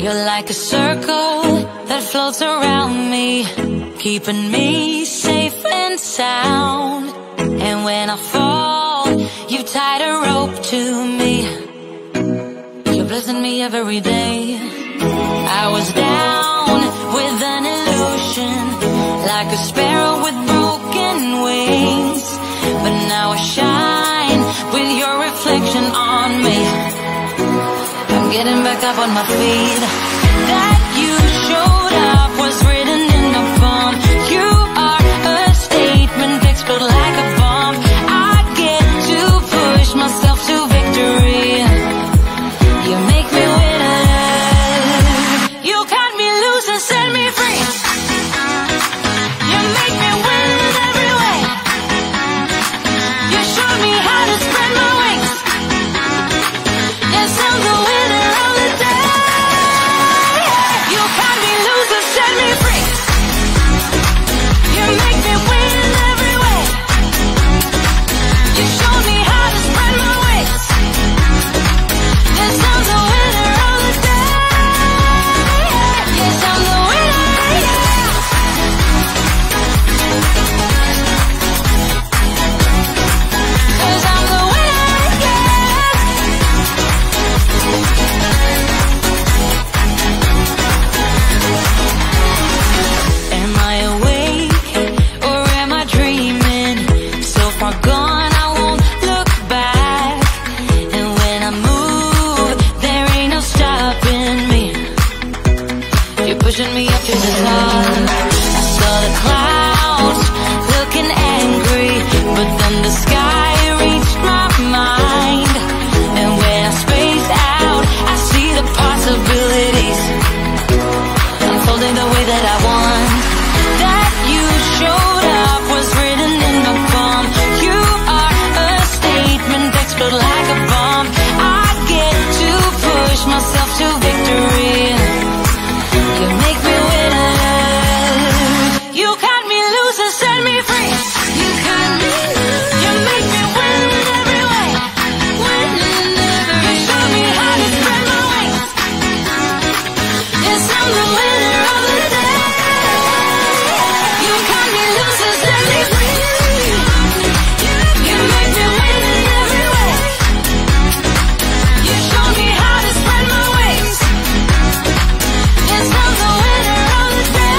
You're like a circle that floats around me, keeping me safe and sound. And when I fall, you tied a rope to me. You're blessing me every day. I was down with an illusion, like a sparrow with broken wings. But now I shine with your reflection on me. I'm getting back up on my feet. That you showed up was written in the palm. You are a statement, explode like a bomb. I get to push myself to victory. You make me winner. You cut me loose and set me free. You make me win in every way. You showed me how to spread my wings. Yes, I'm the winner of the day. You cut me loose and set me free. You make me win in every way. You showed me how to spread my wings. Yes, I'm the winner of the day. Yes, I'm the winner, yeah. 'Cause I'm the winner, yeah. Am I awake or am I dreaming? So far gone, I won't look back. And when I move, there ain't no stopping me. You're pushing me up to the top. I saw the clouds looking angry, but then the sky reached my mind. And when I space out, I see the possibilities unfolding the way that I want. That you showed up was written in the palm. You are a statement, explode like a bomb. I get to push myself to victory. You make me winner. You cut me loose and set me free. You cut me loose. You make me win in every way. Win in every way. You show me how to spread my wings. Yes, I'm the winner of the day. You cut me loose and set me free. You make me win in every way. You show me how to spread my wings. Yes, I'm the winner of the day.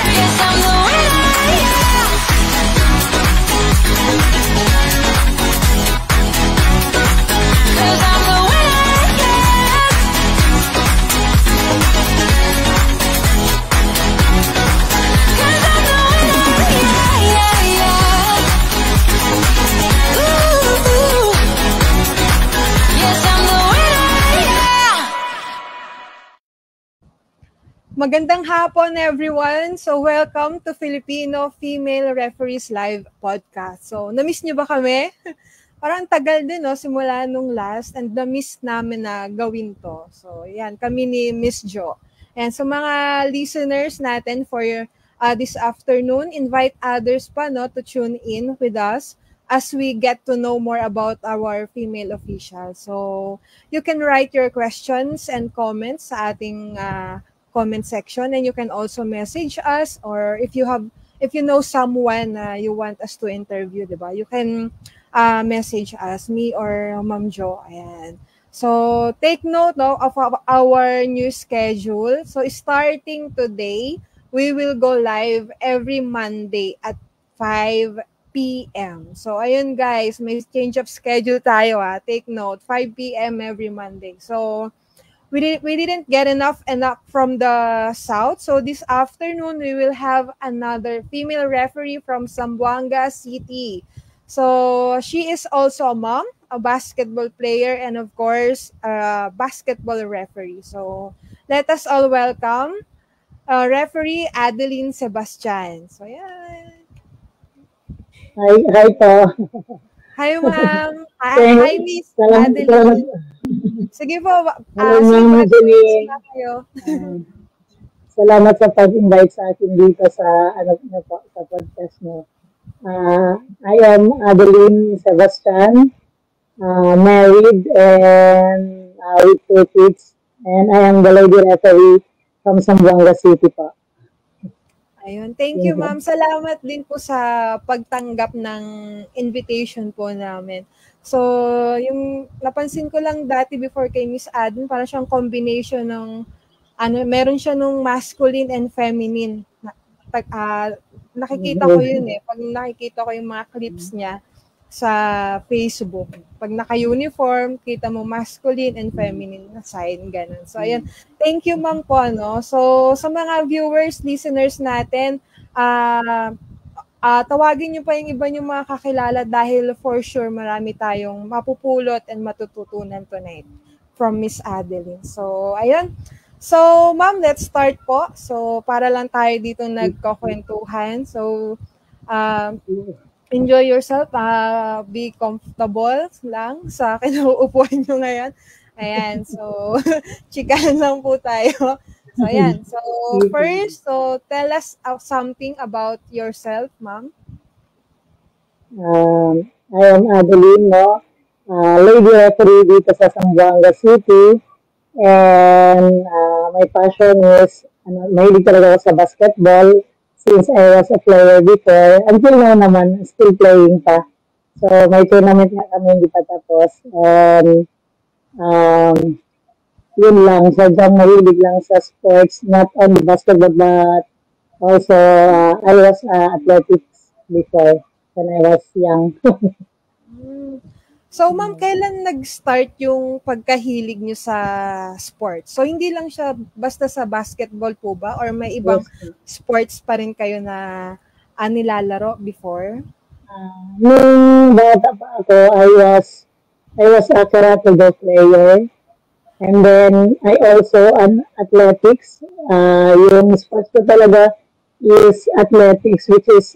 Yes, I'm the winner, yeah. 'Cause I'm the winner, yeah. 'Cause I'm the winner, yeah, yeah, yeah. Ooh. Yes, I'm the winner, yeah. Magandang hapon, everyone. So, welcome to Filipino Female Referees Live Podcast. So, na-miss niyo ba kami? Parang tagal din, no? Simula nung last and na-miss namin na gawin to. So, yan, kami ni Miss Jo. And so, mga listeners natin for this afternoon, invite others pa, no, to tune in with us as we get to know more about our female officials. So, you can write your questions and comments sa ating comment section, and you can also message us, or if you know someone you want us to interview, diba? You can message us, me or Ma'am Jo. Ayan. So take note, no, of our new schedule. So starting today, we will go live every Monday at 5 p.m. So ayun guys, may change of schedule tayo. Take note, 5 p.m. every Monday. So we didn't get enough from the south. So this afternoon, we will have another female referee from Zamboanga City. So she is also a mom, a basketball player, and of course, a basketball referee. So let us all welcome referee Adeline Sebastian. So yeah. Hi po. Hi ma'am. Hi Miss Adeline. Sige po. Hello, Ma'am Adeline. Salamat sa pag-invite sa akin dito sa sa podcast mo. I am Adeline Sebastian, married and with 2 kids. And I am the lady referee from Zamboanga City po. Ayun. Thank you, ma'am. Salamat din po sa pagtanggap ng invitation po namin. So, yung napansin ko lang dati before kay Miss Aden, para siyang combination ng, meron siya nung masculine and feminine. Nakikita ko yun eh. Pag nakikita ko yung mga clips niya sa Facebook, pag naka-uniform, kita mo masculine and feminine na sign, ganun. So, ayan. Thank you, ma'am po, no? So, sa mga viewers, listeners natin, tawagin niyo pa yung iba niyong mga kakilala dahil for sure marami tayong mapupulot and matututunan tonight from Miss Adeline. So, ayun. So, ma'am, let's start po. So, para lang tayo dito nagkakwentuhan. So, enjoy yourself. Be comfortable lang sa kinauupuan nyo ngayon. Ayan. So, chikahan lang po tayo. So, ayan. So, first, so tell us something about yourself, ma'am. I am Adeline, no? Lady referee dito sa Zamboanga City. And my passion is, mahilig talaga ako sa basketball. Since I was a player before, until now naman, still playing pa. So, may tournament na kami, hindi pa tapos. And, yun lang, sadyang mahilig lang sa sports, not only basketball, but also, I was athletics before, when I was young. So, ma'am, kailan nag-start yung pagkahilig nyo sa sports? So, hindi lang siya basta sa basketball po ba? Or may ibang sports pa rin kayo na nilalaro before? Nung bata pa ako, I was a karate do player. And then, I also an athletics. Yung sports ko talaga is athletics, which is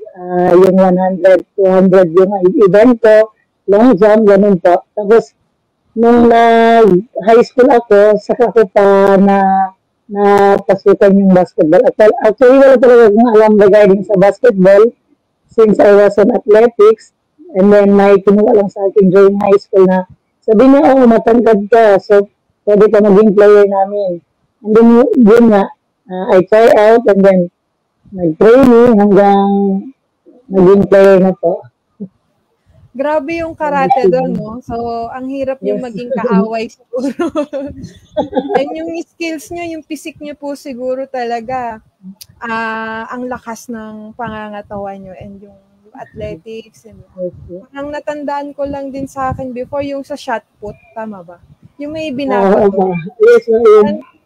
yung 100, 200 yung event ko. Long jump, ganun po. Tapos, nung high school ako, saka ko pa na pasukan yung basketball. Actually, wala talaga akong alam regarding sa basketball since I was in athletics. And then, may kinuha lang sa akin during high school na sabi niya, matangkad ka. So, pwede ka maging player namin. And then, yun nga, I try out and then, nag-training hanggang naging player na po. Grabe yung karate doon, no? So, ang hirap yung maging kaaway siguro. And yung skills nyo, yung physique nyo po siguro talaga, ang lakas ng pangangatawan nyo and yung athletics. And, ang natandaan ko lang din sa akin before, yung sa shot put, tama ba? Yung may binabato. Yes,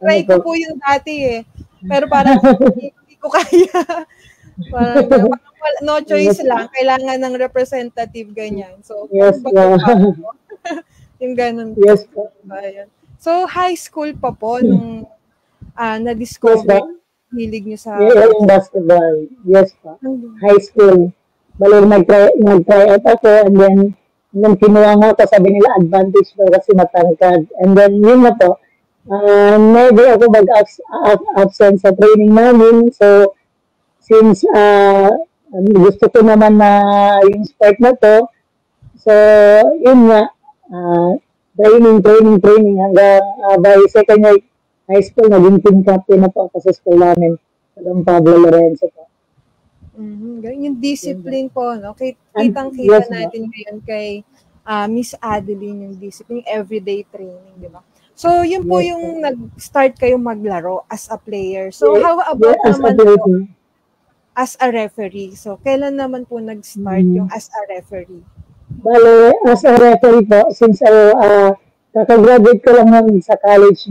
try ko po yung dati eh. Pero parang hindi ko kaya. Parang no choice lang, kailangan ng representative ganyan. So, yes, yung ganun. Yes, so, high school pa po nung na-discover hilig niyo sa yung basketball. Yes po. High school. Bali, nag-try out ako and then kinuha nga ako, sabi nila advantage daw kasi matangkad. And then, yun na po. Never ako mag-absent sa training namin. So, since gusto ko naman na yung sport na to, so yun nga, training hanggang by second year high school, naging team captain na po ako sa school namin, sa Don Pablo Lorenzo po. Yung discipline po, no? Kitang-kita natin ngayon kay Miss Adeline, yung discipline, yung everyday training, di ba? So, yun po yung nag-start kayo maglaro as a player. So, how about naman po as a referee? So, kailan naman po nag-start yung as a referee? Bale, as a referee po, since kakagraduate ko lang naman sa college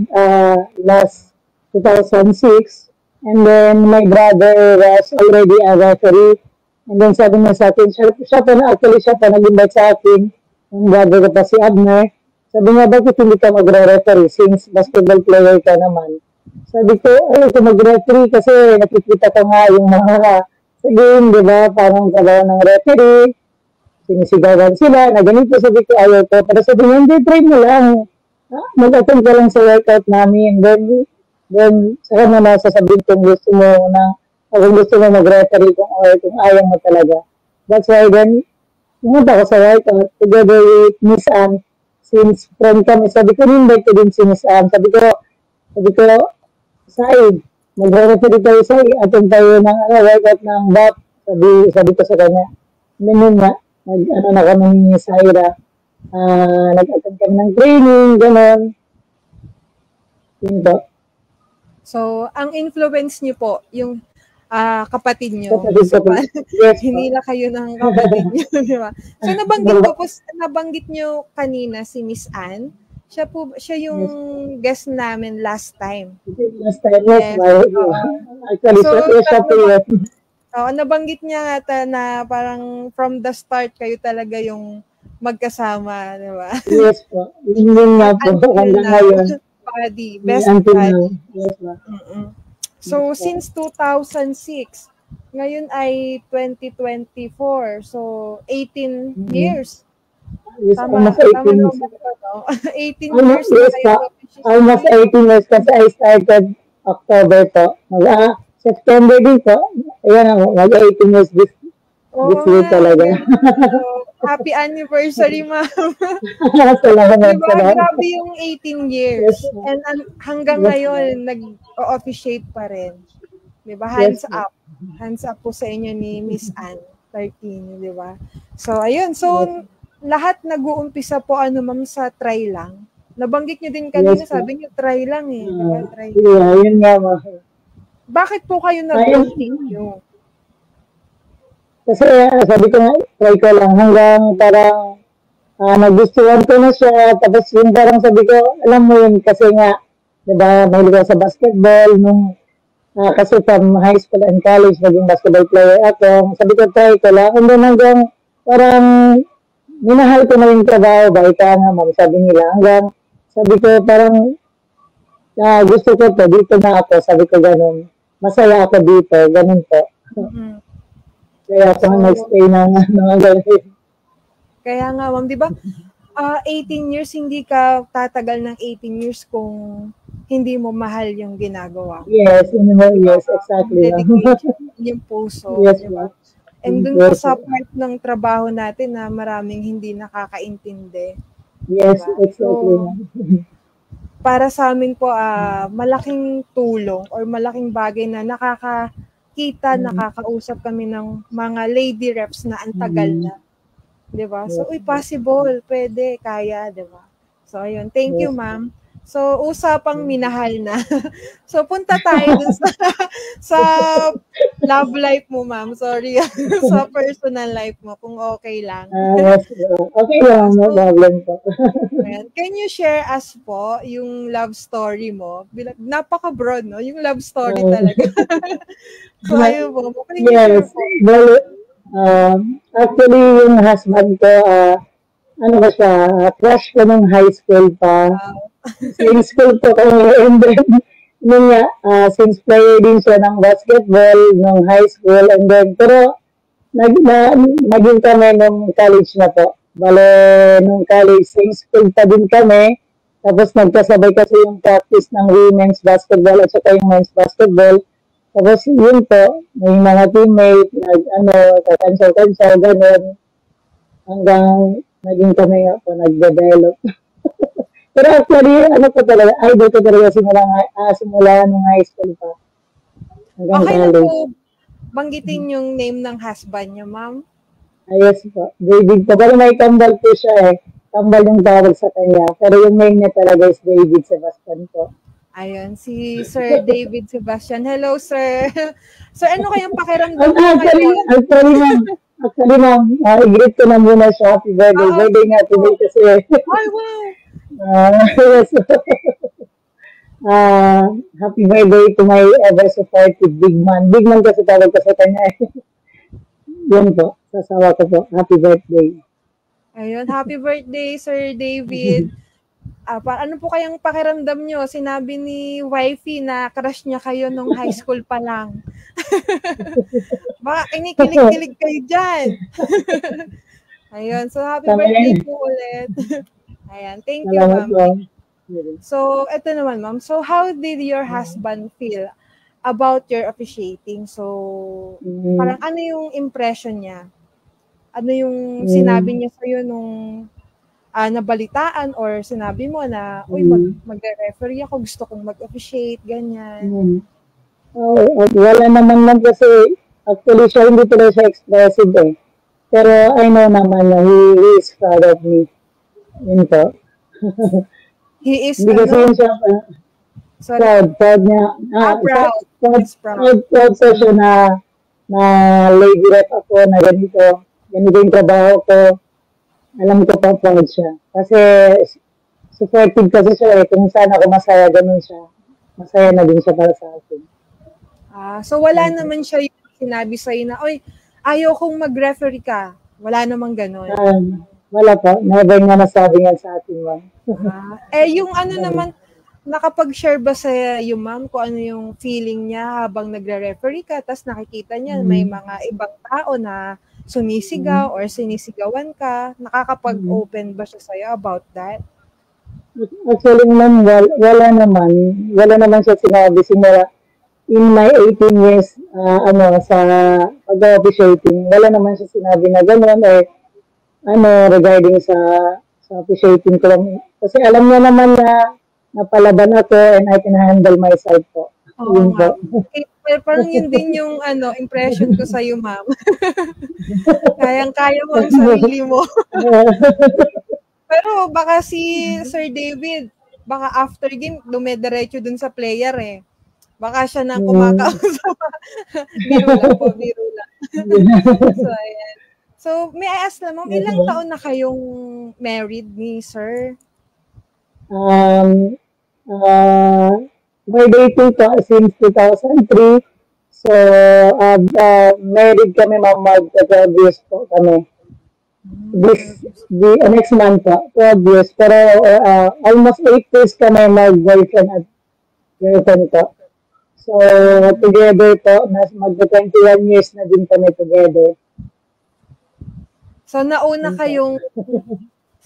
last 2006, and then my brother was already a referee, and then sabi niya sa akin, siya pa nag-invite sa akin, yung brother ko pa si Abner, sabi niya, bakit hindi ka magre-referee since basketball player ka naman? Sabi ko, ayaw ko mag-referee kasi nakikita ko nga yung mga sa game, di ba? Parang trabaho ng referee, sinisigawan sila, na ganito. Sabi ko, ayaw ko. Pero sabi niya, hindi, try mo lang. Mag-attend ka lang sa workout namin. Then saka mo na sasabihin kung gusto mo mag-referee kung ayaw mo talaga. That's why then, pumunta ko sa workout together with Miss Anne. Since friend kami, sabi ko, invite ko din si Miss Anne. Sabi ko, Sabi ko, Sai, magre-referee tayo, Sai, attend tayo ng workout ng BAP. Sabi ko sa kanya. Ganun nga, na kami ni Saira. Nag-attend kami ng training, gano'n. Yun po. So, ang influence niyo po, yung kapatid niyo. Kapatid So, ko po. Yes, po. hinila kayo ng kapatid niyo, di ba? So, nabanggit niyo kanina si Miss Ann. Siya yung guest namin last time. Last time, yes. Actually, So, siya po yun. nabanggit niya nga na parang from the start kayo talaga yung magkasama, di ba? Yes po. Yun nga po. Hanggang ngayon. Buddy, best Until buddy. now. Yes po. So, since 2006, ngayon ay 2024. So, 18 years. Yes, Tama, almost 18 tama years. naman ba, no? 18 Almost, years na yes kayo po. officially. Almost 18 years kasi I started October po. September din po. Ayan ako, mag-18 years this year nga, talaga. So, happy anniversary, ma'am. Salamat. Diba? Salamat. Grabe yung 18 years. Yes, And hanggang Yes, ngayon, nag-officiate pa rin. Diba? Yes, Hands up. Hands up po sa inyo ni Miss Ann. 13, di ba? So, ayun. So, lahat nag-uumpisa po, ma'am, sa try lang. Nabanggit niyo din kanina, Yes, sabi niyo, try lang eh. Diba? Try. Yeah, yun nga ma. Bakit po kayo nag-continue? Kasi sabi ko nga, try ko lang hanggang parang nagustuhan ko na siya. Tapos yung parang sabi ko, alam mo yun, kasi nga, diba, mahilig ako sa basketball. Kasi from high school and college, naging basketball player ako. Sabi ko, try ko lang. And then hanggang parang minahal ko na yung trabaho. Ba, ika nga, ma'am, sabi nila. Hanggang sabi ko, parang gusto ko to, dito na ako. Sabi ko, ganun. Masaya ako dito, ganun po. Kaya ako nag-stay ng mga ganun. Kaya nga, ma'am, di ba? 18 years, hindi ka tatagal ng 18 years kung hindi mo mahal yung ginagawa. Yes, yes, exactly. Dedication, yung puso. Yes, diba? And dun po sa part ng trabaho natin na maraming hindi nakakaintindi. Yes, diba? exactly. So, para sa amin po, malaking tulong or malaking bagay na nakakita, nakakausap kami ng mga lady reps na antagal na. Diba? So, possible, pwede, kaya, diba? So, ayun. Thank you, ma'am. So, usapang minahal na. So, punta tayo dun sa love life mo, ma'am. Sorry. Sa personal life mo, kung okay lang. Yes, okay lang, no problem po. Can you share us po yung love story mo? Napaka-broad, no? Yung love story talaga. So, ayun po. Yes. Well, actually, yung husband ko, ano ba siya, crush ko nung high school pa. Same school po kami. And then, yun nga, since player din siya ng basketball nung high school. And then, pero, naging kami nung college na po. Bale, nung college, same school pa din kami. Tapos, nagkasabay kasi yung practice ng women's basketball at saka yung men's basketball. Tapos, yun po, may mga teammate, kakansal-kansal, gano'n. Hanggang, naging kami nga po, nag-develop. Pero actually, ano po talaga, idol ko talaga simula nung high school pa. Okay na po, banggitin yung name ng husband niyo, ma'am? Yes po, David po. Pero may kambal po siya eh. Kambal yung tawag sa kanya. Pero yung name niya talaga is David Sebastian po. Ayun, si Sir David Sebastian. Hello, sir. Sir, ano kayang pakiramdam mo ngayon? Actually, ma'am, i-greet ko na muna siya. Happy birthday. Birthday nga today kasi. Ay, wow. Yes. Happy birthday to my ever supportive big man. Big man kasi tawag ko sa kanya. Yan po, sasawa ko po. Happy birthday. Ayun, happy birthday, Sir David. Ano po kayang pakiramdam nyo? Sinabi ni wifey na crush niya kayo nung high school pa lang. Baka kinikilig-kilig kayo dyan. Ayun, so happy birthday po ulit. Ayan, thank you, ma'am. So, eto naman, ma'am. So, how did your husband feel about your officiating? So, parang ano yung impression niya? Ano yung sinabi niya sa'yo nung nabalitaan or sinabi mo na, uy, mag-referee ako, gusto kong mag-officiate, ganyan? Wala naman lang kasi, actually siya, hindi pala siya expressive eh. Pero I know naman na he is proud of me. Yun po. He is, hindi kasi yun siya, proud niya. Proud po siya na lady rep ako, na ganito yung trabaho ko. Alam ko pa proud siya. Kasi supportive kasi siya eh. Kung saan ako masaya, ganun siya. Masaya na din siya para sa akin. So wala naman siya yung sinabi sa'yo na, oy, ayaw kong mag-referee ka. Wala namang ganun. Wala pa. Never nga nasabi nga sa akin, ma'am. Yung naman, nakapag-share ba sa yung ma'am kung ano yung feeling niya habang nagre-referee ka, tapos nakikita niya may mga ibang tao na sumisigaw or sinisigawan ka, nakakapag-open ba siya sa'yo about that? Actually, ma'am, wala naman siya sinabi simula in my 18 years sa pag-officiating, wala naman siya sinabi na gano'n or regarding sa officiating ko lang. Kasi alam niya naman na napalaban ako and I can handle myself po. Oo nga. Okay, parang yun din yung impression ko sa iyo, ma'am. Kayang-kaya mo ang sarili mo. Pero baka si Sir David, baka after game, dumediretso dun sa player eh. Baka siya nang kumakausap. Biro lang. So, ayan. So, may I ask lang, ma'am, ilang taon na kayong married ni Sir? We're dating since 2003. So, married kami, mag-12 years po kami. Next month po, 12 years. Pero almost 8 years kami mag-boyfriend at girlfriend po. So, together po, mag-21 years na din kami together. So, nauna kayong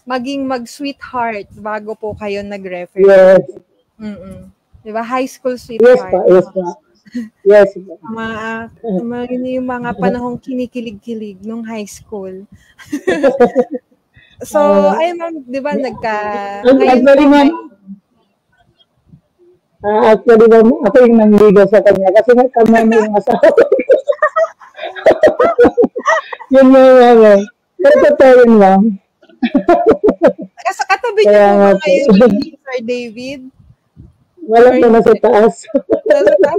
maging mag-sweetheart bago po kayo nag-referee? Yes. Diba? High school sweetheart. Yes pa. Yes pa. Yung mga panahong kinikilig-kilig nung high school. So, ay ma'am, diba, actually, ma'am, ako yung nanligaw sa kanya kasi kami yung asawa. Yun yung pero totoo yun, ma'am. Kasi katabi niyo po ba ngayon ni Sir David? Wala pa na sa taas.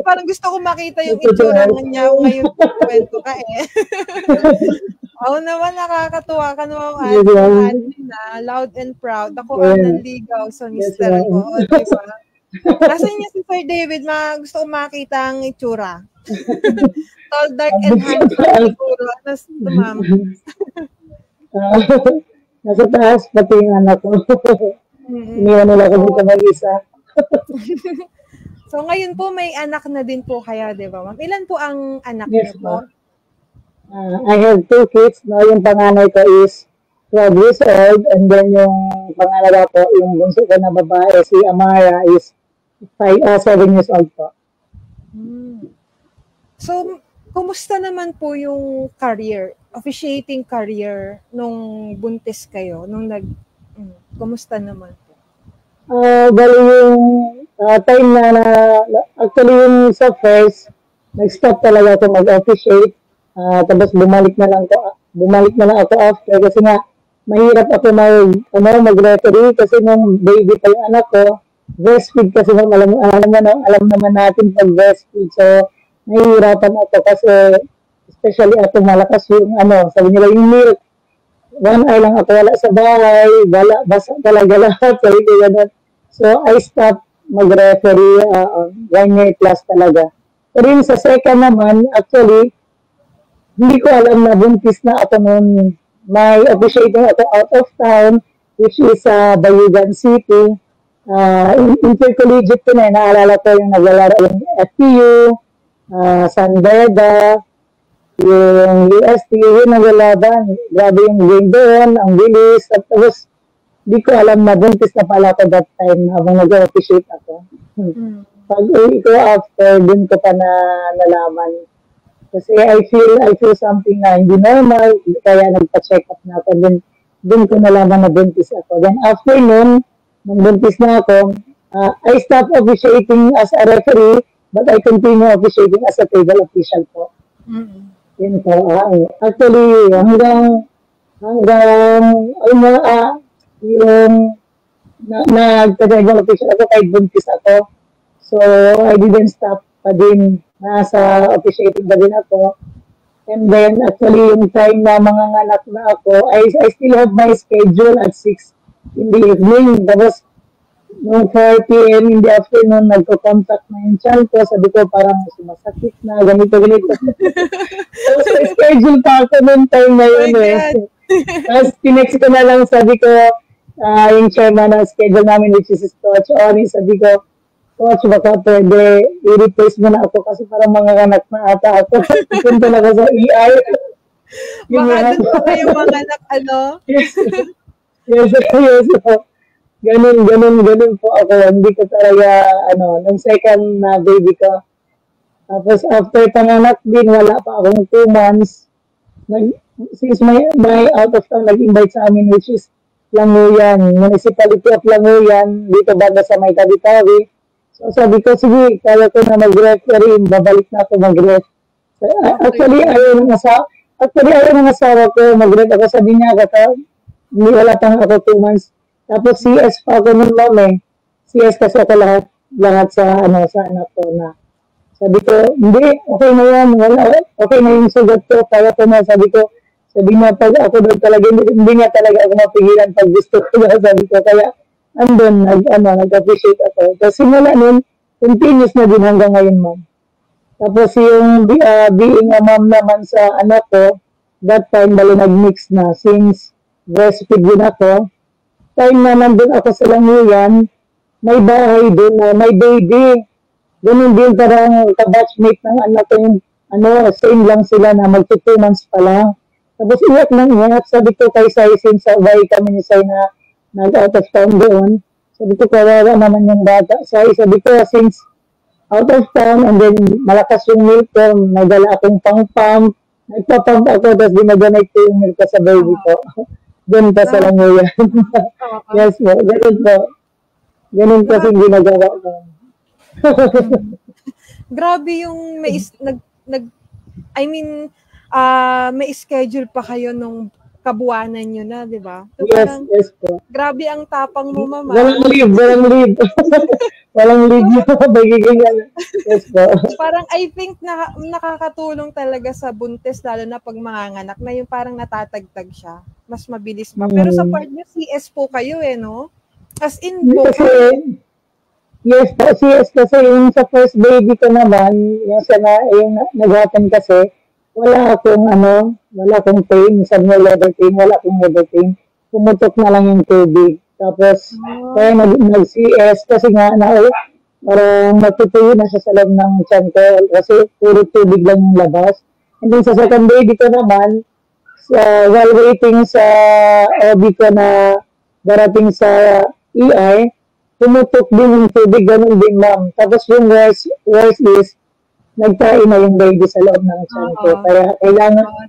Parang gusto ko makita yung itsura niya ngayon kwento ka eh. Oo naman, nakakatuwa ka naman. Loud and proud. Ako nanligaw sa mister ko. Diba? Kasi niya si Sir David, gusto ko makita ang itsura. Tall, dark, and handsome siguro. Tapos tumama. Nasa taas, pati yung anak ko. Iniwan nila ko dito mag-isa. So, ngayon po, may anak na din po kaya, di ba, ma'am? Ilan po ang anak niyo po? I have 2 kids. No? Yung panganay ko is 12 years old. And then yung pangalawa po, yung bunso ko na babae, si Amara, is 7 years old po. So, kumusta naman po yung officiating career nung buntis kayo? Kumusta naman po? Bali yung time na actually yung sa first, nag-stop talaga ako mag-officiate. Tapos bumalik na lang ako after kasi nga mahirap ako mag-referee kasi nung baby pa yung anak ko, breastfeed kasi alam naman natin pag breastfeed. So, nahihirapan ako kasi especially ako malakas yung sabi nila yung milk. 1 eye lang ako wala sa bahay, basa talaga lahat. So, I stopped mag-referee 1 year plus talaga. Pero yung sa second naman, actually, hindi ko alam na buntis na ako noon. May officiating ako out of town, which is Bayugan City. Intercollegiate ko na, naalala ko yung naglalaro yung FPU, San Beda, yung UST, yung naglalaban. Grabe yung game doon, ang bilis. At tapos, di ko alam na buntis na pala ako that time habang nag-officiate ako. Pag uwi ko after, din ko pa nalaman. Kasi I feel something na hindi normal, kaya nagpa-check up na ako. Then, doon ko nalaman na buntis ako. Then after nun, nung buntis na ako, I stopped officiating as a referee, but I continue officiating as a table official po. Mm-hmm. Yun po. Actually, hanggang yung nag-table official ako kahit buntis ako. So, I didn't stop pa din. Nasa officiating pa din ako. And then, actually, yung time na mga anak na ako, I still have my schedule at 6 in the evening. Tapos, noong 4 p.m. in the afternoon, nagko-contact na yung chan ko. Sabi ko, parang sumasakit na, ganito. Tapos, schedule pa ako noong time na yun. Tapos, tinext ko na lang, sabi ko, yung chairman ng schedule namin, which is Coach Oni, sabi ko, Coach, baka pwede i-replace mo na ako kasi parang mga anak na ata ako. Punta na ako sa EI. Baka doon pa yung mga anak, ano? Yes. Ganun po ako. Hindi ko talaga, nung second na baby ko. Tapos after panganak din, wala pa akong 2 months. Since my out of town nag-invite sa amin, which is Languyan, Municipality of Languyan, dito banda sa may Tabi-Tabi. So sabi ko, sige, kaya ko na mag-referee, babalik na ako mag-ref. Actually, ayaw ng asawa ko, mag-ref ako. Sabi niya, hindi wala pang ako 2 months. Tapos CS pa ako nun, ma'am. CS kasi ako lahat sa anak ko na. Sabi ko, hindi, okay na yan, okay na yung sugat ko, kaya ko na. Sabi niya, pag ako doon talaga, hindi niya talaga ako mapigilan pag gusto ko na. Sabi ko, kaya andun, nag-appreciate ako. Tapos simula nun, continuous na din hanggang ngayon, ma'am. Tapos yung being a mom naman sa anak ko, that time bali nag-mix na. Since breastfeed din ako, time na nandun ako sa Languyan, may bahay din na may baby. Ganun din parang ka-batchmate ng anak ko yung, same lang sila na mag-2 months pa lang. Tapos iyak nang iyak, sabi ko kay Sai, since away kami ni Sai na nag-out of town doon. Sabi ko, kawawa naman yung bata. Sabi ko, since out of town, and then malakas yung milk ko, nagdala akong pang-pump, nagpa-pump ako, tapos dinaganay ko yung milk ko sa baby ko. Doon pa sa Languyan. Yes po, ganun po. Ganun kasi ginagawa ko. Grabe yung may schedule pa kayo nung kabuwanan nyo na, di ba? So, yes po. Grabe ang tapang mo, mama. Walang leave. Walang leave yun. Yes po. Parang I think nakakatulong talaga sa buntis, lalo na pag manganganak, na yung parang natatagtag siya. Mas mabilis pa. Pero sa part nyo, CS po kayo no? As in po. Yes po, CS kasi yung sa first baby ko naman, yung nag-happen kasi, wala akong pain, sabi niya labor pain, pumutok na lang yung tubig. Tapos, kaya nag-CS kasi nga, parang matutuyo na siya sa loob ng tiyan ko kasi puro tubig lang yung labas. And then sa second baby ko naman, while waiting sa OB ko na darating sa EI, pumutok din yung tubig, ganun din, ma'am. Tapos yung worst is, nagkain na yung baby sa loob ng tiyan ko. Kaya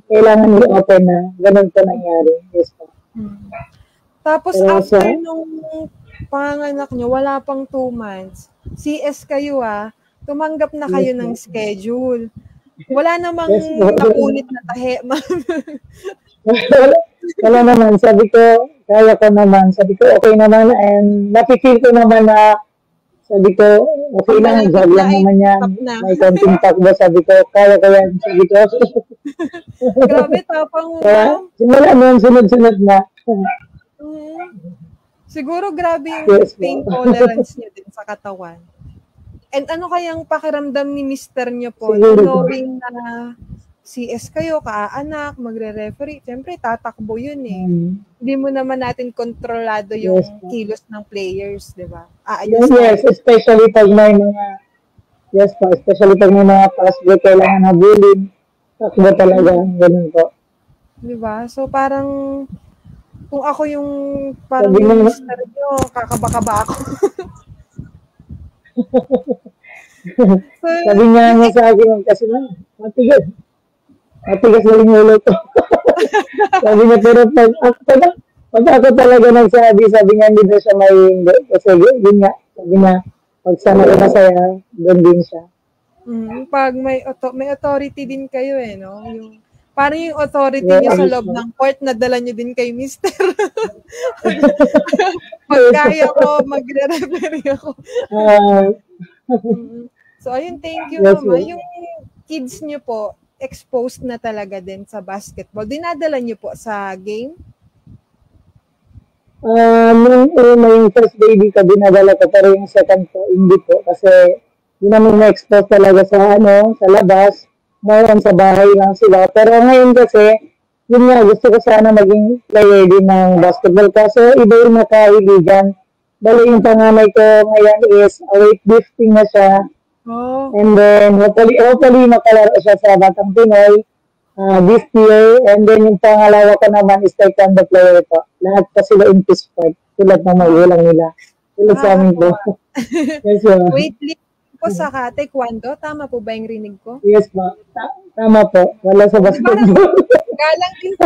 kailangan i-open na. Ganun po nangyari. Yes po. Tapos after nung panganak nyo, wala pang 2 months. CS kayo tumanggap na kayo ng schedule. Wala namang napunit na tahe, ma'am. Wala naman. Sabi ko, kaya ko naman. Sabi ko, okay naman. And nakikil ko naman na sabi ko, okay lang, job lang naman yan. May konting takbo, sabi ko, kaya ko yan. Sabi ko, grabe, tapang mo. Kaya, simula nun, sunod-sunod na. Siguro grabe yung pain tolerance niya din sa katawan. And ano kayang pakiramdam ni mister niyo po, knowing na CS kayo, kaanak, magre-referee, siyempre tatakbo yun Hindi mo naman natin kontrolado yung kilos ng players, di ba? Yes, especially pag may mga pass break kailangan habulin. Takbo talaga, ganun po. Di ba? So parang, kung ako yung parang minister nyo, kakaba-kaba ako. Sabi niya sa akin, kasi matigas na yung ulo ko. Sabi niya, pero Pag ako talaga nagsabi, sabi niya hindi na siya may hindi. Kasi yun nga, sabi niya, pag sana ko masaya, doon din siya. Pag may authority din kayo no? Yung, parang yung authority niyo sa loob ng court, nadala niyo din kay mister. Pag kaya ko, magre-referee ako. So, ayun, thank you, Mama. Yung kids niyo po, exposed na talaga din sa basketball. Dinadala niyo po sa game? Nung yung first baby ko, dinadala ko, pero yung second ko, hindi po. Kasi, hindi namin na-expose talaga sa sa labas. Mayroon sa bahay lang sila. Pero ngayon kasi, yun nga, gusto ko sana maging player din ng basketball. Kaso, iba yung nakahiligan. Bali yung panganay ko ngayon is weightlifting na siya. And then, hopefully makalaro siya sa Batang Pinoy this year. And then, yung pangalawa ko naman is taekwondo player po. Lahat pa sila in sport. Tulad ng magulang nila. Tulad sa amin po. Yes, weightlifting po sa taekwondo? Tama po ba yung rinig ko? Yes po. Tama po. Wala sa basketball.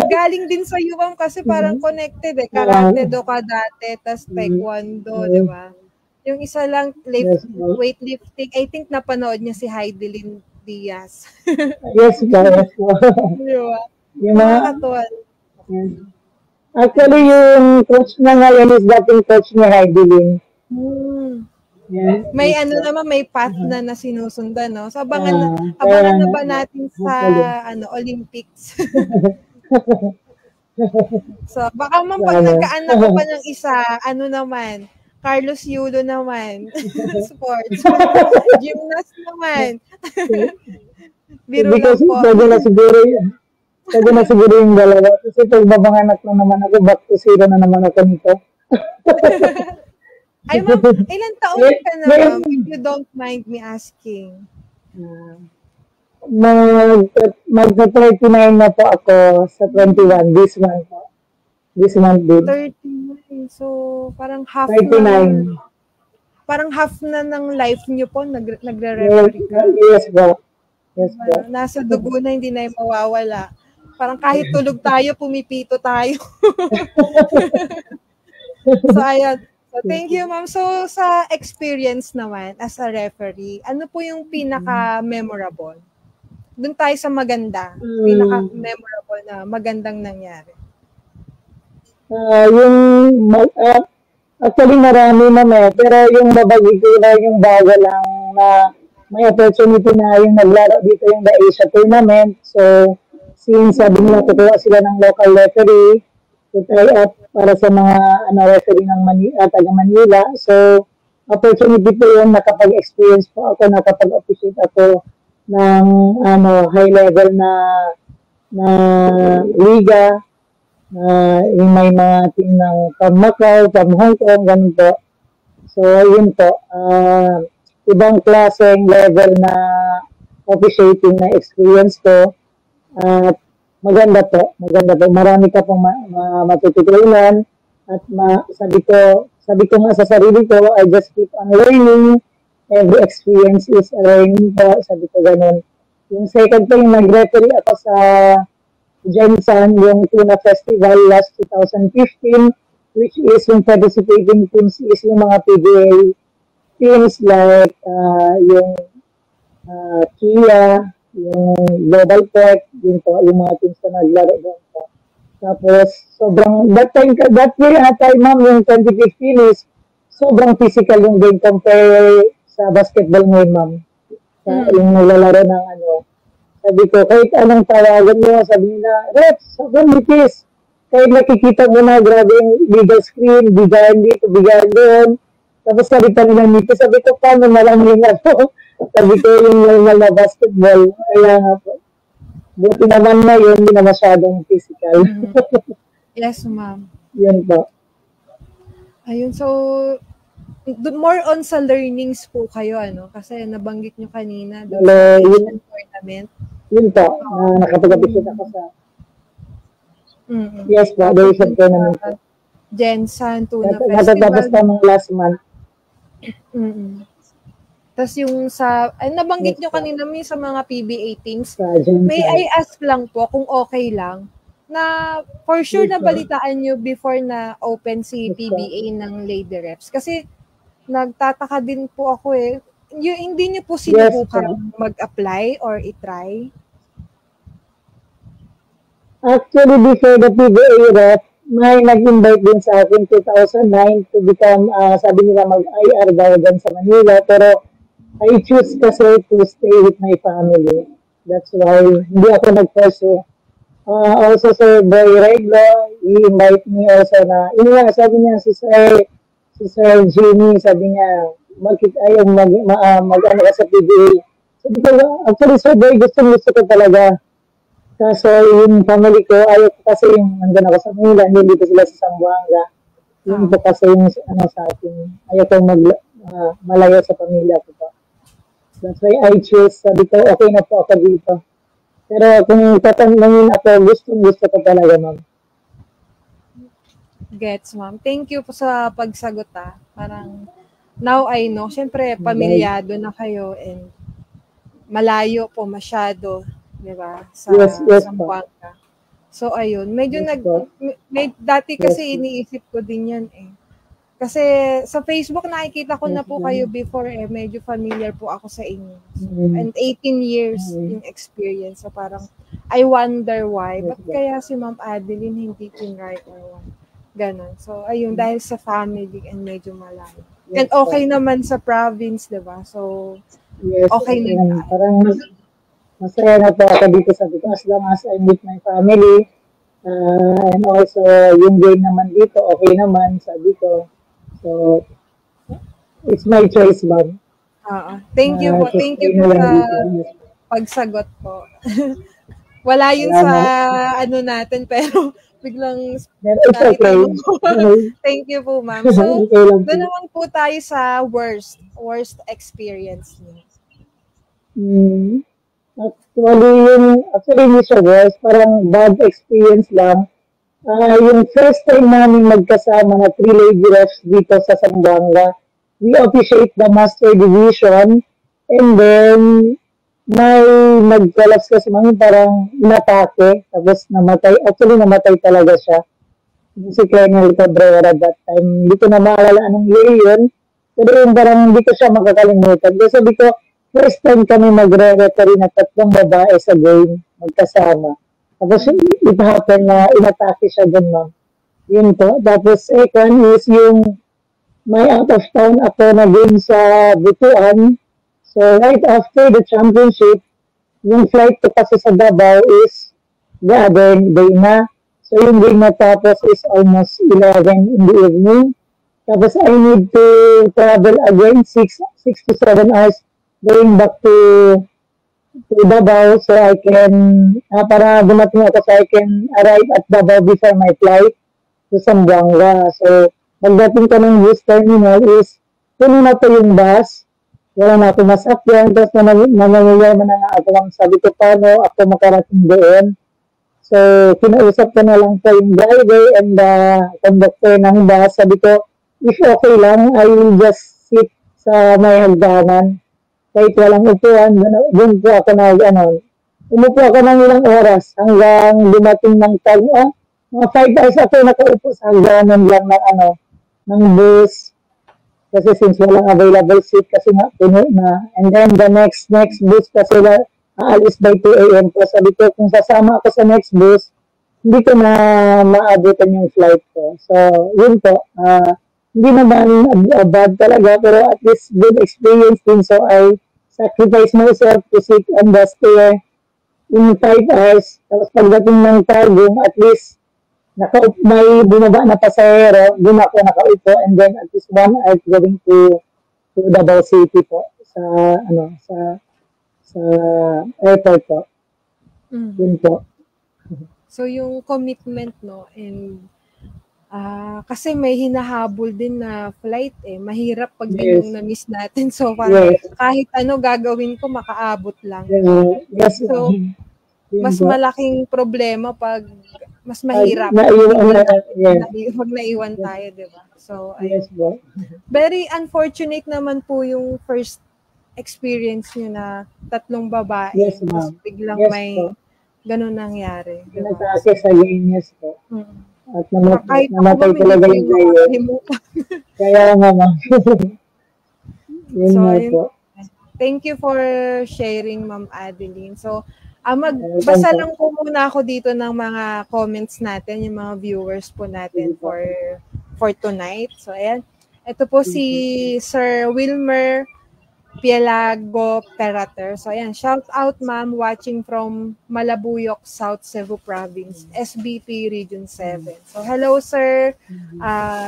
Galing din sa UAM kasi parang connected Karate do ka dati, tas taekwondo, di ba? Yung isa lang, weightlifting, I think napanood niya si Heidelin Diaz. Yes po. Di ba? Yung mga katuwal. Actually, yung coach na ngayon is dating coach ni Heidelin. Yeah. May naman, may path na sinusundan, no? So, abangan na ba natin sa Olympics? So, baka pag nagkaanak ko pa ng isa, naman, Carlos Yulo naman, sports, gymnast naman. Biro lang po. Pwede na siguro yung dalawa. Kasi pag babanganak na naman ako, back to zero na naman ako nito. Ay, ma'am, ilan taon ka na, ma'am, if you don't mind me asking? Mag-39 na po ako sa 21, this month po. This month din. 39, so parang half 39. Parang half na ng life niyo po, nagre-referee ka. Yes po. Yes po. Nasa dugo na, hindi na mawawala. Parang kahit tulog tayo, pumipito tayo. So, ayan. So, thank you, ma'am. So, sa experience naman as a referee, ano po yung pinaka-memorable? Doon tayo sa maganda. Pinaka-memorable na magandang nangyari. Actually, marami naman. Pero yung babagi ko na yung bago lang na may opportunity na yung naglaro dito yung The Asia Tournament. So, since sabi nila, tutuwa sila ng local referee to try out para sa mga referee ng taga Manila. So, opportunity po yun, nakapag-experience po ako, nakapag-officiate ako ng high level na liga. Yung may mga team ng from Macau, from Hong Kong, ganun po. So, yun po. Ibang klaseng level na officiating na experience ko. At maganda po. Marami ka pong matututunan. At sabi ko nga sa sarili ko, I just keep on learning. Every experience is a learning po. Sabi ko ganun. Yung second po, yung nag-referee ako sa Jensen, yung Tuna Festival last 2015, which is yung participating teams is yung mga PBA teams like yung Kia, yung Global Tech, yun po, yung mga teams na naglaro doon po. Tapos, sobrang, that time, ma'am, yung 2015 is sobrang physical yung game compare sa basketball ngayon, ma'am. Yung naglalaro ng sabi ko, kahit anong tawagan mo, sabi nila, Reps, sobrang nipis. Kahit nakikita mo na, grabe yung legal screen, bigayan dito, bigayan doon. Tapos sabi pa nila nipis, sabi ko, paano malang yung sabi ko, yung normal na basketball. Kaya nga po. Buti naman na yun, hindi na masyadong physical. Yes, ma'am. Yun po. Ayun, so, more on sa learnings po kayo, Kasi nabanggit nyo kanina, doon sa Asian tournament. Yun po, nakapag-appreciate ako sa... Yes po, the Asian tournament po. Jensen, Tuna Festival. Natatapos pa ng last month. Tapos yung nabanggit nyo kanina sa mga PBA teams, may I ask lang po kung okay lang, for sure Yes, na ma'am. balitaan nyo before na open si Yes, ma'am. PBA ng Lady Reps. Kasi nagtataka din po ako hindi nyo po sinubukan ma'am. mag-apply or i-try? Actually, before the PBA rep, may nag-invite din sa akin 2009 to become, sabi nila mag-IR daw dyan sa Manila. Pero I choose kasi to stay with my family. That's why hindi ako nag-pursue. Also, Sir Boy Reglo, he invite me also na, sabi niya, si Sir Jimmy, sabi niya, bakit ayaw mag-ano ka sa PBA? Sabi ko, actually, Sir Boy, gusto ko talaga. Kaso yung family ko, ayaw ko kasi yung nandun ako sa Manila, hindi dito sila sa Zamboanga. Yun po kasi yung sa akin. Ayaw ko malayo sa pamilya ko pa. That's why I choose. Sabi ko, okay na po ako dito. Pero kung tatanungin ako, gusto ko talaga, ma'am. Gets, ma'am. Thank you po sa pagsagot, Parang, now I know. Siyempre, pamilyado na kayo and malayo po masyado, di ba? Sa Zamboanga. So, ayun. Medyo dati kasi iniisip ko din yan Kasi sa Facebook nakikita ko na po kayo before medyo familiar po ako sa inyo. And 18 years yung experience. So parang I wonder why. Ba't kaya si Ma'am Adeline hindi tinry or what? Ganon. So ayun, dahil sa family and medyo malayo. And okay naman sa province, di ba? So okay na. Parang masaya na po ako dito sa dito as long as I'm with my family. And also yung game naman dito, okay naman sabi ko. So, it's my choice, ma'am. Thank you po. Thank you po sa pagsagot po. Wala yun sa natin, pero biglang it's okay. Thank you po, ma'am. So, doon naman po tayo sa worst experience niyo. Actually, hindi siya worst. Parang bad experience lang. Yung first time namin magkasama na 3 lady refs dito sa Zamboanga, we officiate the master division and then may nag-collapse kasi mami parang inatake tapos namatay. Actually, namatay talaga siya. Si Colonel Cabrera that time. Hindi ko na maalala anong year yun. Pero yung parang hindi ko siya makakalimutan. Kasi sabi ko, first time kami magre-referee na 3 babae sa game magkasama. Tapos it happened na inatake siya dun, ma'am. Yun po. Tapos second is yung may out of town ako na game sa Butuan. So right after the championship, yung flight ko kasi sa Davao is the other day na. So yung game na tapos is almost 11 in the evening. Tapos I need to travel again 6 to 7 hours going back to Davao so I can, para dumating ako so I can arrive at Davao before my flight to Zamboanga. So, pagdating ko ng bus terminal is, puno na po yung bus, wala na ako masakyan, tapos nangyayama na ako, sabi ko paano ako makarating doon. So, kinausap ko na lang po yung driver and the conductor ng bus, sabi ko, if okay lang, I will just sit sa may hagdanan. Kahit walang upuan, doon po ako umupo ako ng ilang oras hanggang dumating ng time. Mga 5 hours ako nakaupo sa hagdanan lang ng bus. Kasi since walang available seat, kasi nga puno na. And then the next bus kasi aalis by 2 a.m. po. Sabi ko, kung sasama ako sa next bus, hindi ko na maabutan yung flight ko. So, yun po. Hindi naman bad talaga, pero at least good experience din. So, I sacrifice myself to sit on the stair in 5 hours. Tapos pagdating ng Targum, at least may bumaba na pasahero, doon ako nakaupo, and then at least 1 hour going to Davao City po sa airport po. Yun po. So yung commitment and kasi may hinahabol din na flight mahirap pag yung na-miss natin. So kahit ano gagawin ko makaabot lang. Yes. So mas malaking problema pag mas mahirap. Huwag naiwan tayo, di ba? So yes, very unfortunate naman po yung first experience nyo na 3 babae. Yes, ma'am. Biglang ganun nangyari. Diba? Nag-access sa genius po. At Kahit namatay ako talaga hindi yung ko gayon. makalimutan. Kaya nga ma'am. Yun So, nga yun. po. Thank you for sharing, Ma'am Adeline. So, magbasa lang po muna ako dito ng mga comments natin, yung mga viewers po natin for tonight. So, ayan. Ito po si Sir Wilmer Pielago Perater. So, ayan. Shout out, ma'am, watching from Malabuyok, South Cebu Province, SBP Region 7. So, hello, sir.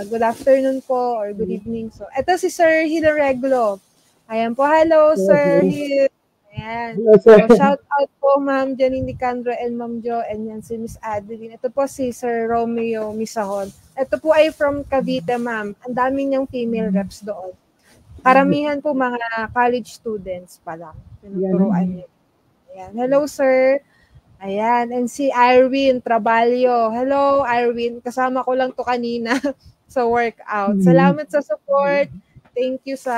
Good afternoon po or good evening. So, ito si Sir Hilareglo. Ayan po. Hello, Sir Hil. Ayan. So, shout out po, Ma'am Janine Nicandro and Ma'am Jo, and yan si Miss Adeline. Ito po si Sir Romeo Misahon. Ito po ay from Cavite, ma'am. Ang dami niyang female reps doon. Karamihan po mga college students pa lang. Tinuturuan niyo. Ayan. Hello, sir. Ayan. And si Irwin Trabalyo. Hello, Irwin. Kasama ko lang to kanina sa workout. Salamat sa support. Thank you sa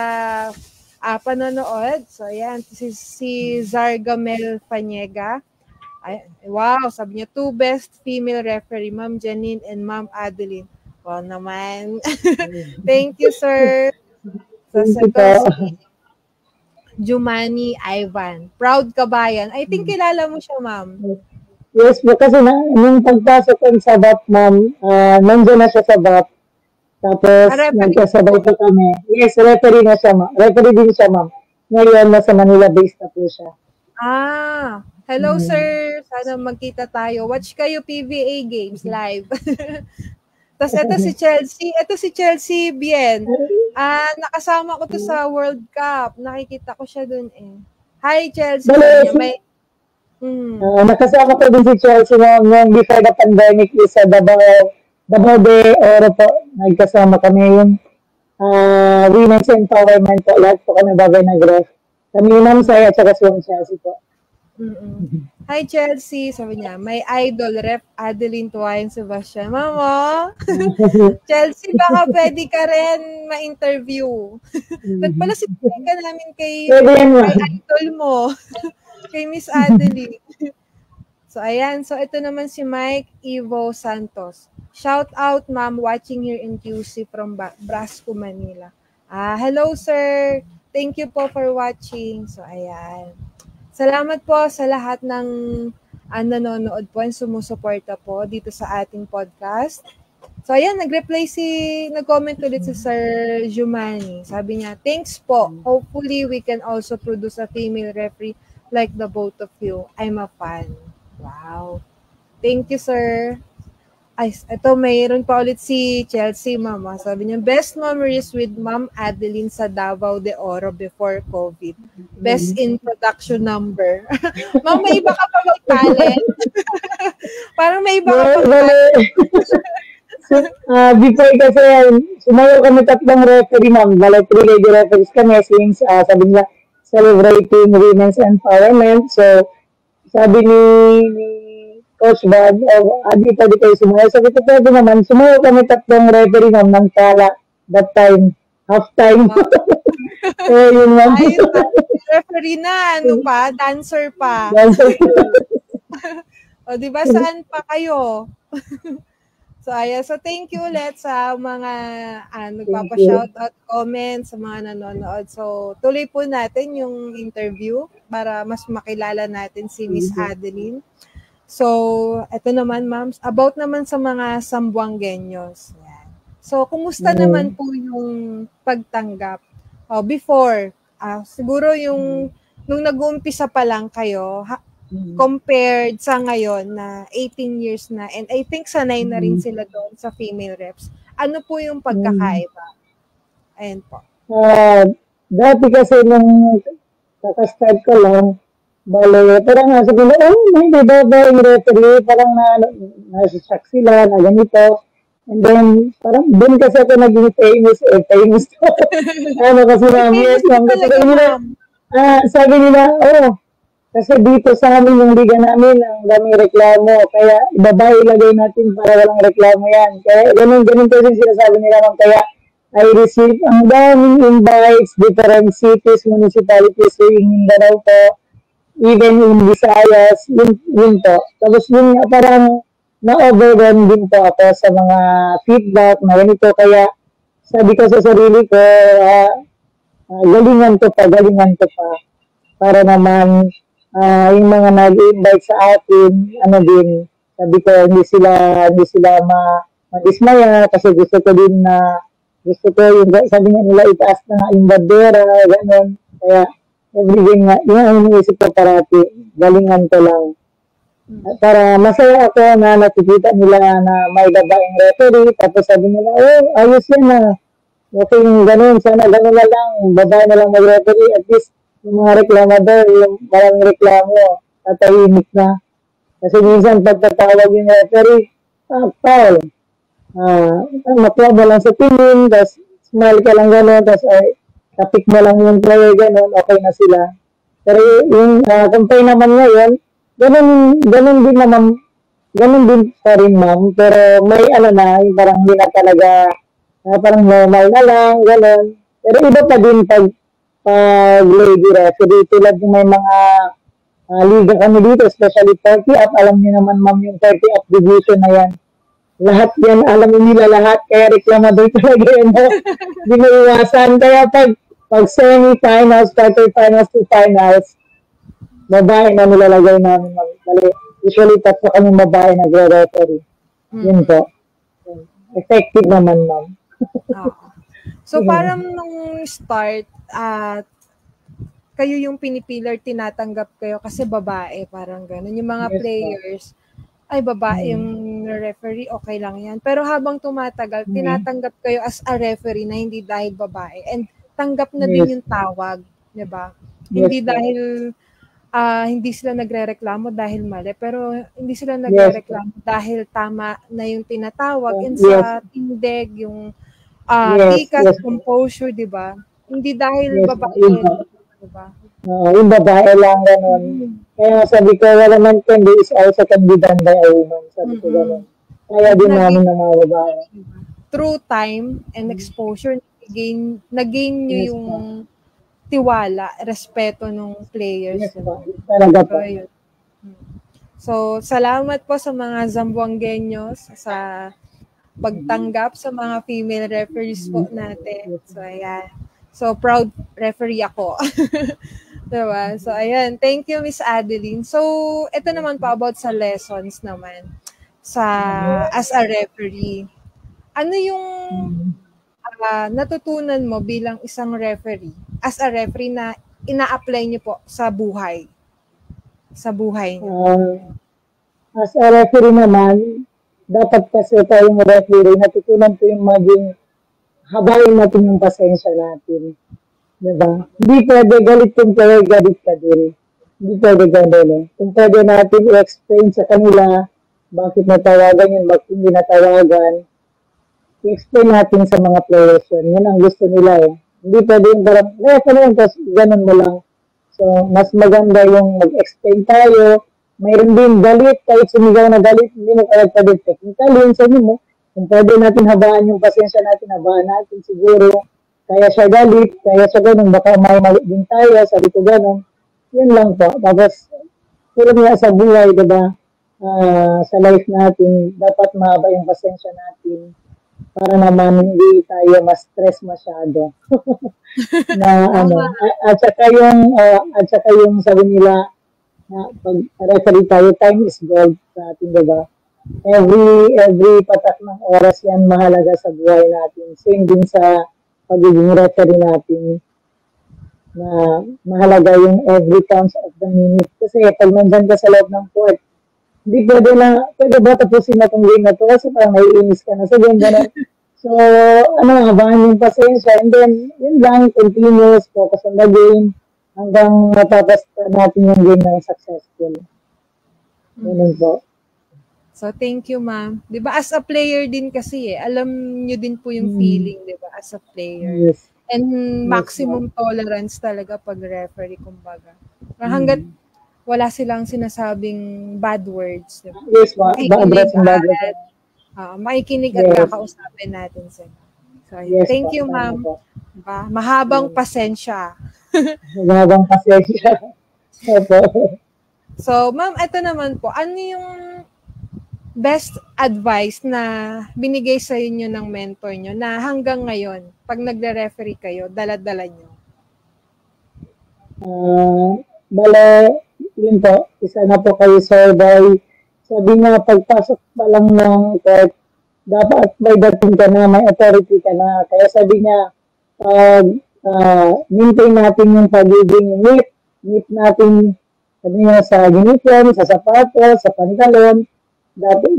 panonood. So, ayan. Si Zargamel Fanyega. Ay, wow, sabi niya, 2 best female referee, Ma'am Janine and Ma'am Adeline. Wow naman. Thank you, sir. So, si Jumani Ivan. Proud kabayan. I think kilala mo siya, ma'am. Yes, kasi nung pagpasok ko sa BAP, ma'am, nandiyan na siya sa BAP. Tapos, nagkasabay po kami. Yes, referee na siya, ma'am. Referee din siya, ma'am. Ngayon, nasa Manila-based na po siya. Hello, sir. Sana magkita tayo. Watch kayo PBA games live. Tapos ito si Chelsea. Ito si Chelsea Bien. Nakasama ko to sa World Cup. Nakikita ko siya dun eh. Hi, Chelsea. Nakasama ko din si Chelsea noong before the pandemic is sa Davao de Oro po. Nagkasama kami yung women's empowerment po. Lahat po kami bagay nag-ref. Kami Ma'am Saya at saka si Chelsea po. Hi, Chelsea. Sabi niya, may idol, Rep Adeline Tuwayan Sebastian. Mama, Chelsea, baka pwede ka rin ma-interview. Nagpala si ka namin kay idol mo, kay Miss Adeline. So, ayan. So, ito naman si Mike Evo Santos. Shout out, ma'am, watching here in QC from Brasco, Manila. Hello, sir. Thank you po for watching. So, ayan. Salamat po sa lahat ng nanonood po and sumusuporta po dito sa ating podcast. So, ayan, nag-comment ulit si Sir Jumani. Sabi niya, thanks po. Hopefully, we can also produce a female referee like the both of you. I'm a fan. Wow. Thank you, sir. Ay, ito, mayroon pa ulit si Chelsea, mama. Sabi niya, best memories with Ma'am Adeline sa Davao de Oro before COVID. Best in production number. Ma'am, may iba ka pa mag-talent? Parang may iba ka pa mag-talent. Before kasi, sumayo kami 3 referee, ma'am. Bale, 3 lady referees kami since, sabi nila, celebrating women's empowerment. So, sabi ni Coach Bob, dito kayo sumayo. Sabi ko, pwede naman, sumayo kami 3 referee ma'am ng tala that time, half time. Yun ma'am. Ay, referee na, ano pa, dancer pa. O, diba, saan pa kayo? So, ayan. So, thank you ulit sa mga nagpapa-shoutout, comments, sa mga nanonood. So, tuloy po natin yung interview para mas makilala natin si Miss Adeline. So, ito naman, ma'am, about naman sa mga Sambuangueños. Yan. So, kumusta naman po yung pagtanggap? Before, siguro yung nung nag-uumpisa pa lang kayo, compared sa ngayon na 18 years na, and I think sanay na rin sila doon sa female reps. Ano po yung pagkakaiba? Ayan po. Dati kasi nung kakastart ko lang, bale, parang nasa ko na, may diba yung referee, parang nasa-shock sila, na ganito. And then, parang doon kasi ako naging famous to. Kasi namin, sabi nila, kasi dito sa amin, yung liga namin, ang daming reklamo, kaya ibaba ilagay natin para walang reklamo yan. Kaya ganun kasi sinasabi nila, kaya I receive ang daming invites, different cities, municipalities, yung Mindanao po. even in Visayas, yun po. Tapos yun nga, parang na-overwhelm din po ako sa mga feedback na ganito. Kaya sabi ko sa sarili ko, galingan ko pa. Para naman yung mga nag-invite sa akin, ano din, sabi ko, hindi sila madismaya kasi gusto ko yung, sabi nga nila, itaas na nga yung bandera, gano'n. Kaya, everyday nga, yun ang iniisip ko parati, galingan ko lang. Para masaya ako na nakikita nila na may babaeng referee, tapos sabi nila, ayos yan na. Okay, gano'n, sana gano'n na lang, babae na lang mag-referee, at least, yung mga reklamador, yung maraming reklamo, tatahimik na. Kasi minsan pagtatawag yung referee, foul. Makuha mo lang sa tingin, tapos smile ka lang gano'n, tapos tapik mo lang yung player gano'n, okay na sila. Pero yung compare naman ngayon, gano'n din pa rin ma'am, pero may yung parang hindi na talaga, parang normal na lang, gano'n. Pero iba pa din pag lady referee, tulad yung may mga liga kami dito, especially 30 up, alam niyo naman ma'am yung 30 up division na yan. Lahat yan, alam nila lahat, kaya reklamador talaga yun. Hindi mo iwasan. Kaya pag semi-finals, quarter-finals to finals, babae na nilalagay namin. Usually, tatlo kami babae nagre-referee. Yun po. Effective naman, ma'am. So, parang nung start, kayo yung pinipilar, tinatanggap kayo kasi babae, parang gano'n. Yung mga players, ay babae yung referee, okay lang yan. Pero habang tumatagal, tinatanggap kayo as a referee na hindi dahil babae. And tanggap na din yung tawag, di ba? Hindi dahil hindi sila nagrereklamo dahil mali, pero hindi sila nagrereklamo dahil tama na yung tinatawag. And sa tindig, yung tikas, composure, di ba? Hindi dahil babae, di ba? Yung babae lang, gano'n. Kaya sabi ko, wala man can be is also can be done by a woman. Sabi ko gano'n. Kaya din namin ng mga babae. Through time and exposure, nag-gain nyo yung tiwala, respeto ng players. Talaga po. So, salamat po sa mga Zamboangueños sa pagtanggap sa mga female referees po natin. So, ayan. So, proud referee ako. Diba? So, ayan. Thank you, Miss Adeline. So, ito naman po about sa lessons naman as a referee. Ano yung natutunan mo bilang isang referee, as a referee na ina-apply niyo po sa buhay? Sa buhay niyo? As a referee naman, dapat kasi tayong referee, natutunan ko yung maging habain natin yung pasensya natin. Diba? Hindi pwede galit kung player, galit ka din. Hindi pwede gano'n. Kung pwede natin i-explain sa kanila bakit natawagan yun, bakit hindi natawagan, i-explain natin sa mga players yun. Yun ang gusto nila eh. Hindi pwede yung parang, tapos ganun mo lang. So, mas maganda yung mag-explain tayo. Mayroon din galit, kahit sumigaw na galit, hindi mo kaya pwede technically, sabi mo, kung pwede natin habaan yung pasensya natin, habaan natin siguro. Kaya siya galit, kaya siya ganun, baka may mali din tayo, sabi ko ganun. Yun lang po. Tapos, tulad nga sa buhay, diba, sa life natin, dapat mahaba yung pasensya natin para naman hindi tayo ma-stress masyado. At saka yung sabi nila, na pag referee tayo, time is gold sa atin, diba? Every patak ng oras yan mahalaga sa buhay natin. Same din sa pagiging referee natin na mahalaga yung every counts of the minute. Kasi pag nandyan ka sa loob ng court, hindi pwede ba tapusin na itong game na to kasi parang naiinis ka na sa game na. So, habahan yung pasensya and then, yun lang, continuous, focus on the game hanggang matapos natin yung game na successful. Ganun po. So, thank you, ma'am. Di ba, as a player din kasi alam nyo din po yung feeling, di ba, as a player. Yes. And maximum tolerance talaga pag referee, kumbaga. Hanggat wala silang sinasabing bad words. Di ba? Yes, bad words. Makikinig at kakausapin natin sila. So, thank you, ma'am. Diba? Mahabang pasensya. Mahabang pasensya. Opo. So, ma'am, ito naman po, ano yung best advice na binigay sa inyo ng mentor nyo na hanggang ngayon, pag nagre-referee kayo, dala-dala nyo? Bale, yun po, isa na po kayo survey. Sabi nga, pagpasok pa lang ng court, dapat may dating ka na, may authority ka na. Kaya sabi niya, maintain natin yung pagiging neat natin, sabi niya, sa uniform, sa sapatos, sa pantalon.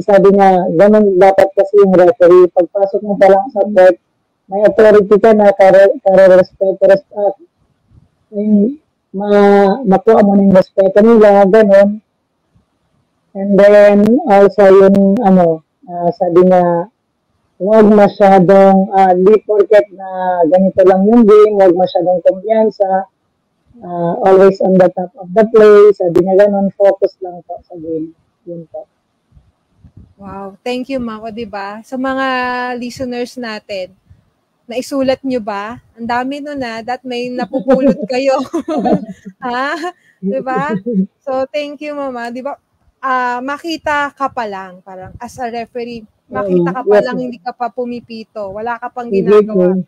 Sabi niya, ganun dapat kasi yung referee. Pagpasok mo pa lang sa court, may authority ka na, respeto, makuha mo ng respeto nila, ganun. And then, also yung, sabi niya, huwag masyadong, di porket na ganito lang yung game, huwag masyadong kumpiyansa, always on the top of the play, sabi niya ganun, focus lang po sa game. Yun po. Wow, thank you, ma'am. O, diba? Sa mga listeners natin, naisulat nyo ba? Ang dami nun that may napupulot kayo. Ha? Diba? So, thank you, mama. Diba? Makita ka pa lang, parang as a referee, makita ka pa lang, hindi ka pa pumipito, wala ka pang ginagawa.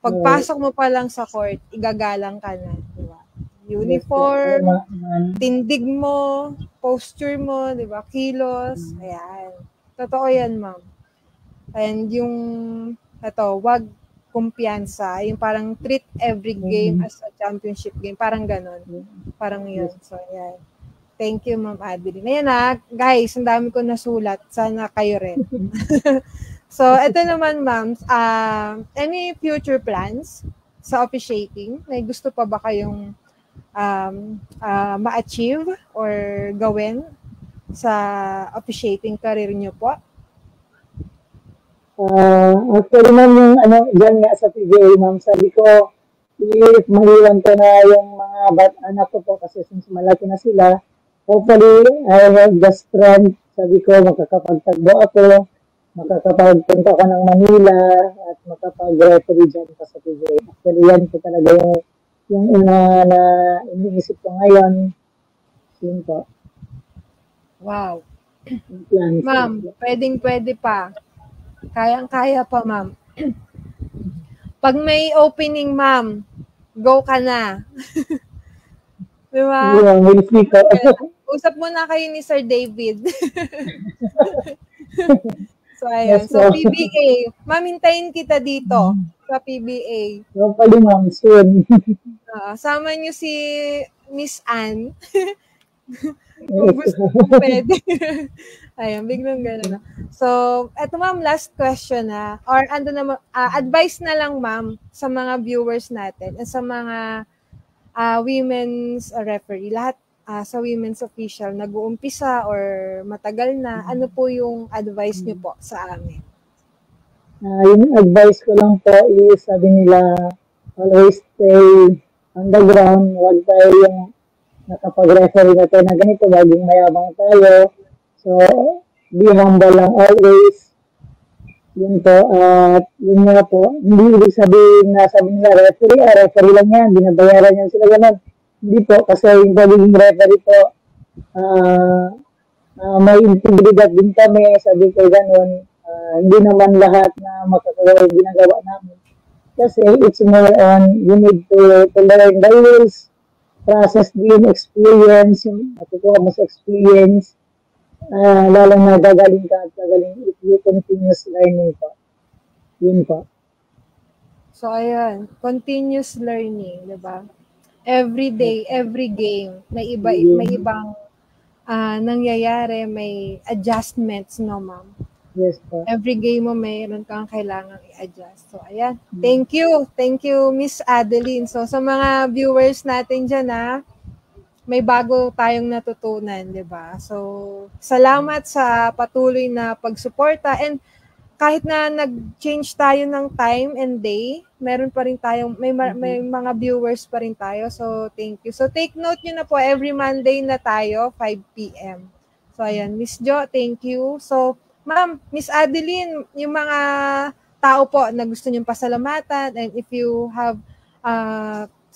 Pagpasok mo pa lang sa court, igagalang ka na. Diba? Uniform, tindig mo, posture mo, diba? Kilos, ayan. Totoo yan, ma'am. And yung, wag kumpiyansa, yung parang treat every game as a championship game, parang ganon. Parang yun. So, ayan. Thank you, Ma'am Adeline. Ayan guys, ang dami ko nasulat. Sana kayo rin. So, ito naman, ma'am, any future plans sa officiating? May gusto pa ba kayong ma-achieve or gawin sa officiating career nyo po? Actually, ma'am, yung dyan nga sa PBA, ma'am, sabi ko, if maliwan ko na yung mga anak ko po kasi since malaki na sila, hopefully, I have the strength, sabi ko, makakapagtagbo ako, makakapagpunta ko ng Manila, at makapag-referee dyan pa sa PBA. Actually, yan po talaga yung una na iniisip ko ngayon. Yun po. Wow. Ma'am, pwede pa. Kayang-kaya pa, ma'am. Pag may opening, ma'am, go ka na. Diba? Yeah, we'll see ko. Usap mo na kayo ni Sir David. So, ayan. Yes, so, PBA. Ma'am, hintayin kita dito sa PBA. Hopefully, ma'am, soon. Sama niyo si Miss Ann. Kung gusto mo, pwede. Ayan, biglang gano'n. So, eto ma'am, last question na. Or advice na lang ma'am sa mga viewers natin at sa mga women's referee. Lahat sa women's official, nag-uumpisa or matagal na, ano po yung advice niyo po sa amin? Yung advice ko lang po is, sabi nila, always stay on the ground. Huwag tayo yung nakapag-referee na tayo na ganito, maging mayabang tayo. So, be humble lang always. Yun po. At yun nga po, hindi ibig sabihin na sabi nila, referee lang yan, binabayaran yan sila ganun. Hindi po, kasi yung pagiging referee po, may integridad din kami, sabi ko ganun. Hindi naman lahat na makakagawa yung ginagawa namin. Kasi it's more on, you need to learn the rules, process din, experience, matutuwa mo sa experience, lalong na gagaling ka at gagaling if you continuous learning po. Yun po. So, ayan, continuous learning, di ba? Every day, every game, may ibang nangyayari, may adjustments, no, ma'am? Yes, po. Every game mo, mayroon kang kailangang i-adjust. So, ayan. Thank you. Thank you, Miss Adeline. So, sa mga viewers natin dyan, may bago tayong natutunan, di ba? So, salamat sa patuloy na pagsuporta. And kahit na nag-change tayo ng time and day, meron pa rin tayong, may mga viewers pa rin tayo. So, thank you. So, take note nyo na po, every Monday na tayo, 5 p.m. So, ayan. Miss Jo, thank you. So, Ma'am, Miss Adeline, yung mga tao po na gusto nyong pasalamatan, and if you have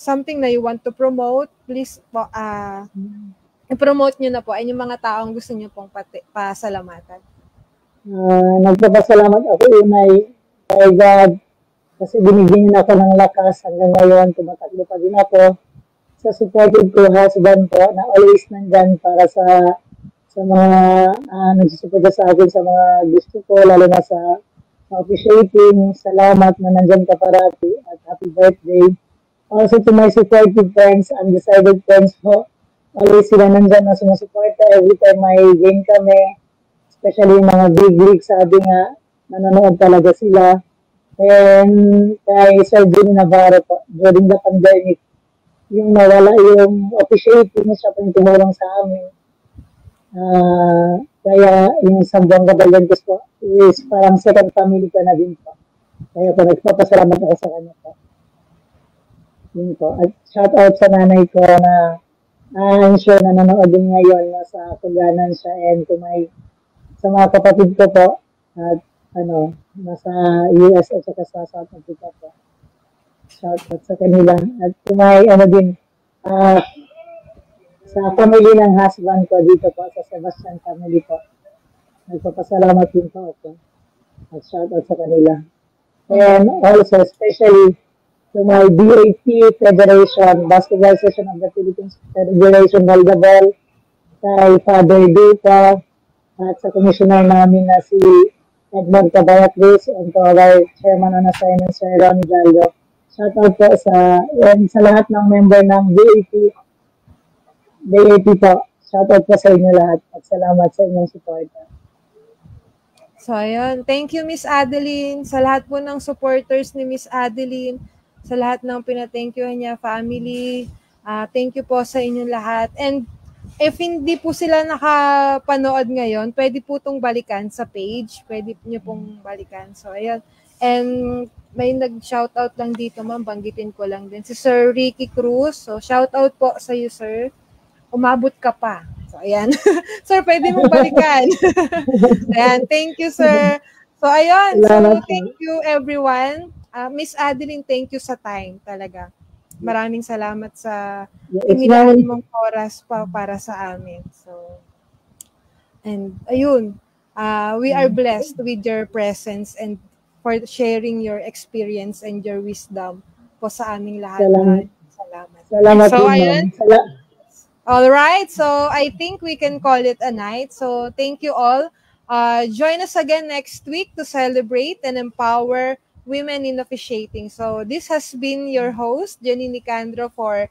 something na you want to promote, please po, i-promote nyo na po. Ay yung mga taong gusto nyo pong pasalamatan. Nagpapasalamat ako kay God kasi binigyan niya ako ng lakas hanggang ngayon. Tumatakbo pa din ako. Sa supported ko husband po na always nandyan para sa mga nagsusuporta sa akin sa mga gusto ko, lalo na sa appreciating. Salamat na nandyan ka parati at happy birthday. Also to my supportive friends, undecided friends po. Always sila nandyan na sumusuporta every time may game kami. Especially yung mga big league, sabi nga, nanonood talaga sila. And kay Sir Jimmy Navarro po, during the pandemic, yung nawala yung appreciating siya po yung tumulong sa amin. Kaya yung Sambuang Gabalantes po is parang second family ko na din po. Kaya po nagpapasalamat ako sa kanya po. Yun po. At shout out sa nanay ko na I'm sure na nanonood din ngayon nasa Kuganan siya and sa mga kapatid ko po at nasa US at saka sa South Africa po. Shout out sa kanila. At din sa family ng husband ko dito po, sa Sebastian family po. Nagpapasalamat din po ako. At shout out sa kanila. And also, especially to my BAP Federation, Basketball Association of the Philippines Federation Volleyball, kay Father Dupa, at sa commissioner namin na si Edmond Cabayat Cruz, and to our chairman on assignment, Sir Ronnie Gallo. Shout out po sa lahat ng member ng BAP po. Shoutout po sa inyo lahat at salamat sa inyong support. So, ayun. Thank you, Miss Adeline. Sa lahat po ng supporters ni Miss Adeline, sa lahat ng pinatenkyuhan niya, family, thank you po sa inyong lahat. And if hindi po sila nakapanood ngayon, pwede po itong balikan sa page. Pwede niyo pong balikan. So, ayun. And may nag-shoutout lang dito, ma'am. Banggitin ko lang din. Si Sir Ricky Cruz. So, shoutout po sa iyo, sir. Umabot ka pa. So, ayan. Sir, pwede mong balikan. Ayan. Thank you, sir. So, ayan. So, thank you, everyone. Miss Adeline, thank you sa time talaga. Maraming salamat sa inilaan mong oras para sa amin. So, and ayun. We are blessed with your presence and for sharing your experience and your wisdom po sa aming lahat. Salamat. Salamat. So, ayun. All right, so I think we can call it a night. So thank you all. Join us again next week to celebrate and empower women in officiating. So this has been your host, Jenny Nicandro, for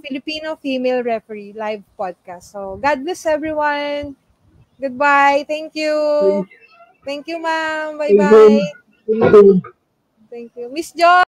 Filipino Female Referee Live Podcast. So God bless everyone. Goodbye. Thank you. Thank you, ma'am. Bye-bye. Thank you. Thank you. Miss Jo.